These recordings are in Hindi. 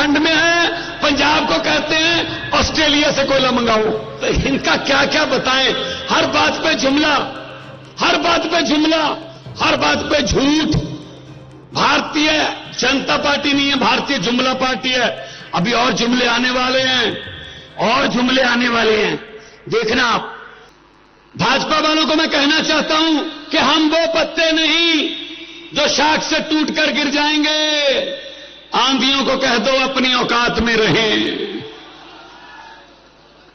झारखंड में है, पंजाब को कहते हैं ऑस्ट्रेलिया से कोयला मंगाओ। तो इनका क्या क्या बताएं, हर बात पे जुमला, हर बात पे जुमला, हर बात पे झूठ। भारतीय जनता पार्टी नहीं है, भारतीय जुमला पार्टी है। अभी और जुमले आने वाले हैं, और जुमले आने वाले हैं, देखना आप। भाजपा वालों को मैं कहना चाहता हूं कि हम वो पत्ते नहीं जो शाख से टूटकर गिर जाएंगे। आंधियों को कह दो अपनी औकात में रहें।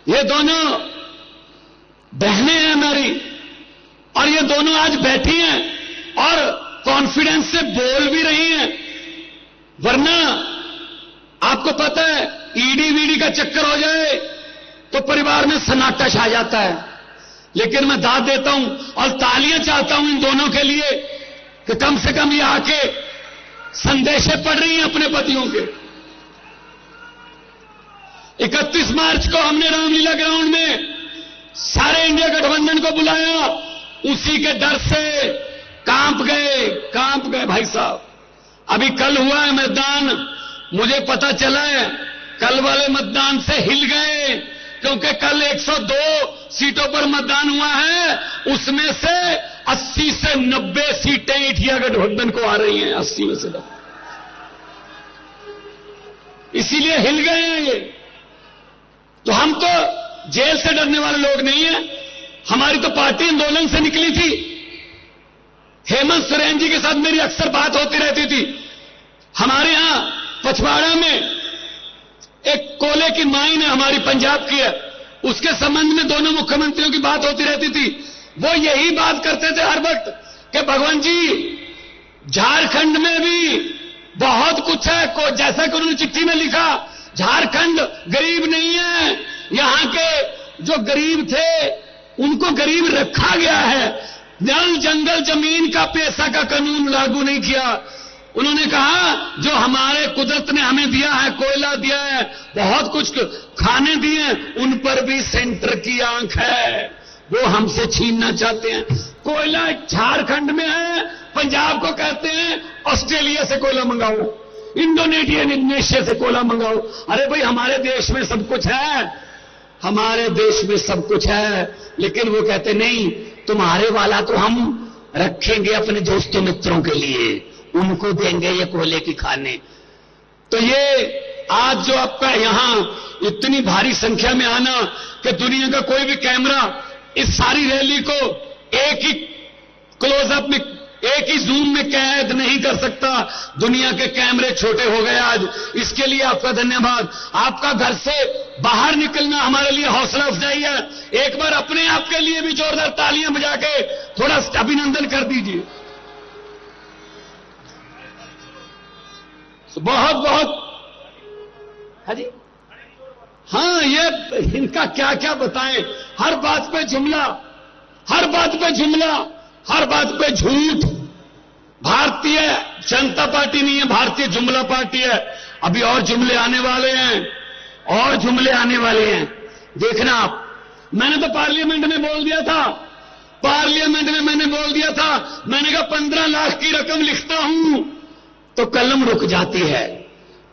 ये दोनों बहनें हैं हमारी, और ये दोनों आज बैठी हैं और कॉन्फिडेंस से बोल भी रही हैं। वरना आपको पता है, ईडी वीडी का चक्कर हो जाए तो परिवार में सन्नाटा छा जाता है। लेकिन मैं दाद देता हूं और तालियां चाहता हूं इन दोनों के लिए कि कम से कम ये आके संदेशे पढ़ रही हैं अपने पतियों के। 31 मार्च को हमने रामलीला ग्राउंड में सारे इंडिया गठबंधन को बुलाया, उसी के डर से कांप गए भाई साहब। अभी कल हुआ है मतदान, मुझे पता चला है कल वाले मतदान से हिल गए, क्योंकि कल 102 सीटों पर मतदान हुआ है, उसमें से 80 से 90 सीटें इंडिया गठबंधन को आ रही हैं, 80 में से 90। इसीलिए हिल गए हैं ये। तो हम तो जेल से डरने वाले लोग नहीं हैं। हमारी तो पार्टी आंदोलन से निकली थी। हेमंत सोरेन जी के साथ मेरी अक्सर बात होती रहती थी। हमारे यहां पछवाड़ा में एक कोयले की माइन है, हमारी पंजाब की है, उसके संबंध में दोनों मुख्यमंत्रियों की बात होती रहती थी। वो यही बात करते थे हर वक्त कि भगवान जी, झारखंड में भी बहुत कुछ है। जैसा कि उन्होंने चिट्ठी में लिखा, झारखंड गरीब नहीं है, यहां के जो गरीब थे उनको गरीब रखा गया है। जल जंगल जमीन का पैसा का कानून लागू नहीं किया। उन्होंने कहा जो हमारे कुदरत ने हमें दिया है, कोयला दिया है, बहुत कुछ खाने दिए हैं, उन पर भी सेंटर की आंख है, वो हमसे छीनना चाहते हैं। कोयला झारखंड में है, पंजाब को कहते हैं ऑस्ट्रेलिया से कोयला मंगाओ, इंडोनेशिया से कोयला मंगाओ। अरे भाई, हमारे देश में सब कुछ है, हमारे देश में सब कुछ है, लेकिन वो कहते नहीं, तुम्हारे वाला तो हम रखेंगे अपने दोस्तों मित्रों के लिए, उनको देंगे ये कोयले की खाने। तो ये आज जो आपका यहां इतनी भारी संख्या में आना कि दुनिया का कोई भी कैमरा इस सारी रैली को एक ही क्लोजअप में, एक ही जूम में कैद नहीं कर सकता। दुनिया के कैमरे छोटे हो गए आज। इसके लिए आपका धन्यवाद। आपका घर से बाहर निकलना हमारे लिए हौसला अफजाई है। एक बार अपने आप के लिए भी जोरदार तालियां बजा के थोड़ा अभिनंदन कर दीजिए। बहुत बहुत हाँ जी, हाँ, ये इनका क्या क्या बताएं, हर बात पे जुमला, हर बात पे जुमला, हर बात पे झूठ। भारतीय जनता पार्टी नहीं है, भारतीय जुमला पार्टी है। अभी और जुमले आने वाले हैं, और जुमले आने वाले हैं, देखना आप। मैंने तो पार्लियामेंट में बोल दिया था, पार्लियामेंट में मैंने बोल दिया था, मैंने कहा 15 लाख की रकम लिखता हूं तो कलम रुक जाती है।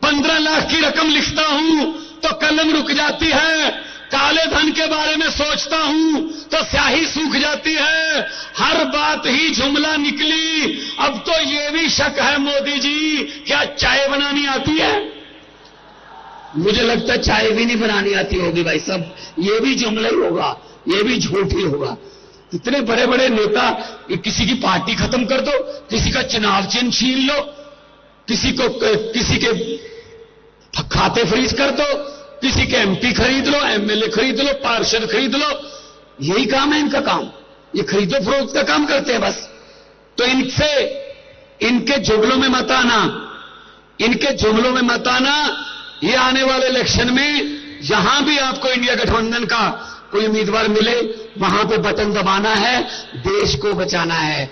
15 लाख की रकम लिखता हूं तो कलम रुक जाती है। काले धन के बारे में सोचता हूं तो स्याही सूख जाती है। हर बात ही जुमला निकली। अब तो ये भी शक है मोदी जी, क्या चाय बनानी आती है? मुझे लगता है चाय भी नहीं बनानी आती होगी भाई साहब। ये भी जुमला ही होगा, ये भी झूठ ही होगा। इतने बड़े बड़े नेता, किसी की पार्टी खत्म कर दो, किसी का चुनाव चिन्ह छीन लो, किसी के खाते फ्रीज कर दो, किसी के एमपी खरीद लो, एमएलए खरीद लो, पार्षद खरीद लो। यही काम है इनका काम, ये खरीदो फरोख्त का काम करते हैं बस। तो इनसे, इनके जुमलों में मत आना, इनके जुमलों में मत आना। ये आने वाले इलेक्शन में जहां भी आपको इंडिया गठबंधन का कोई उम्मीदवार मिले, वहां पे बटन दबाना है, देश को बचाना है।